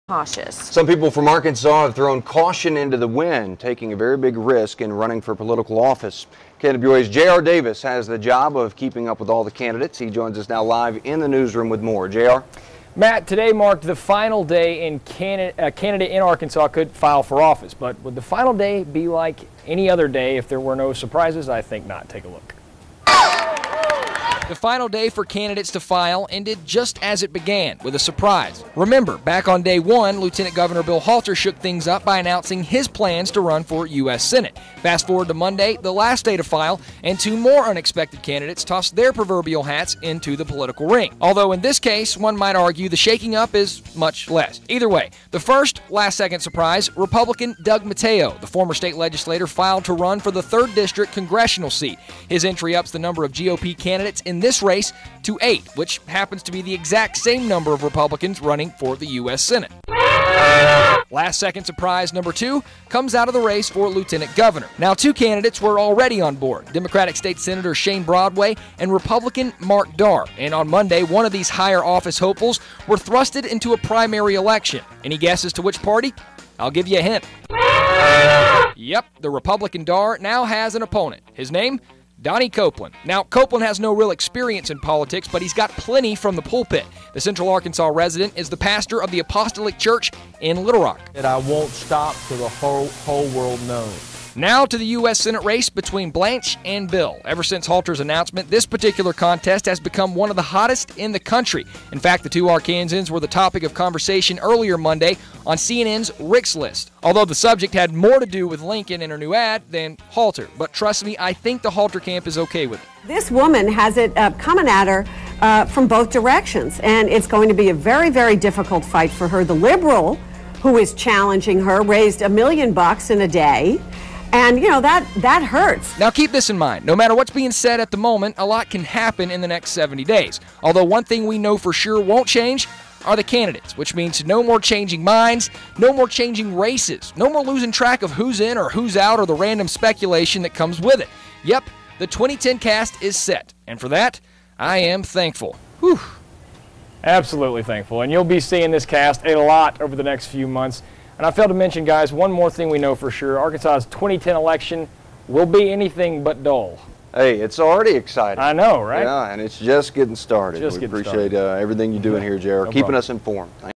cautious. Some people from Arkansas have thrown caution into the wind, taking a very big risk in running for political office. KWA's J.R. Davis has the job of keeping up with all the candidates. He joins us now live in the newsroom with more. J.R.? Matt, today marked the final day a candidate in Arkansas could file for office. But would the final day be like any other day if there were no surprises? I think not. Take a look. The final day for candidates to file ended just as it began, with a surprise. Remember, back on day one, Lieutenant Governor Bill Halter shook things up by announcing his plans to run for U.S. Senate. Fast forward to Monday, the last day to file, and two more unexpected candidates tossed their proverbial hats into the political ring. Although in this case, one might argue the shaking up is much less. Either way, the first last-second surprise, Republican Doug Matayo, the former state legislator, filed to run for the 3rd District Congressional seat. His entry ups the number of GOP candidates in this race to 8, which happens to be the exact same number of Republicans running for the U.S. Senate. Last-second surprise number 2 comes out of the race for lieutenant governor. Now, 2 candidates were already on board, Democratic State Senator Shane Broadway and Republican Mark Darr. And on Monday, one of these higher office hopefuls were thrusted into a primary election. Any guess as to which party? I'll give you a hint. Yep, the Republican Darr now has an opponent. His name? Donnie Copeland. Now, Copeland has no real experience in politics, but he's got plenty from the pulpit. The Central Arkansas resident is the pastor of the Apostolic Church in Little Rock. And I won't stop till the whole world knows. Now to the U.S. Senate race between Blanche and Bill. Ever since Halter's announcement, this particular contest has become one of the hottest in the country. In fact, the two Arkansans were the topic of conversation earlier Monday on CNN's Rick's List. Although the subject had more to do with Lincoln and her new ad than Halter. But trust me, I think the Halter camp is okay with it. This woman has it coming at her from both directions, and it's going to be a very, very difficult fight for her. The liberal who is challenging her raised $1 million in a day. And, you know, that hurts. Now, keep this in mind. No matter what's being said at the moment, a lot can happen in the next 70 days. Although one thing we know for sure won't change are the candidates, which means no more changing minds, no more changing races, no more losing track of who's in or who's out or the random speculation that comes with it. Yep, the 2010 cast is set. And for that, I am thankful. Whew. Absolutely thankful. And you'll be seeing this cast a lot over the next few months. And I failed to mention, guys, one more thing we know for sure. Arkansas's 2010 election will be anything but dull. Hey, it's already exciting. I know, right? Yeah, and it's just getting started. Just we getting appreciate everything you're doing here, J.R. Keeping us informed.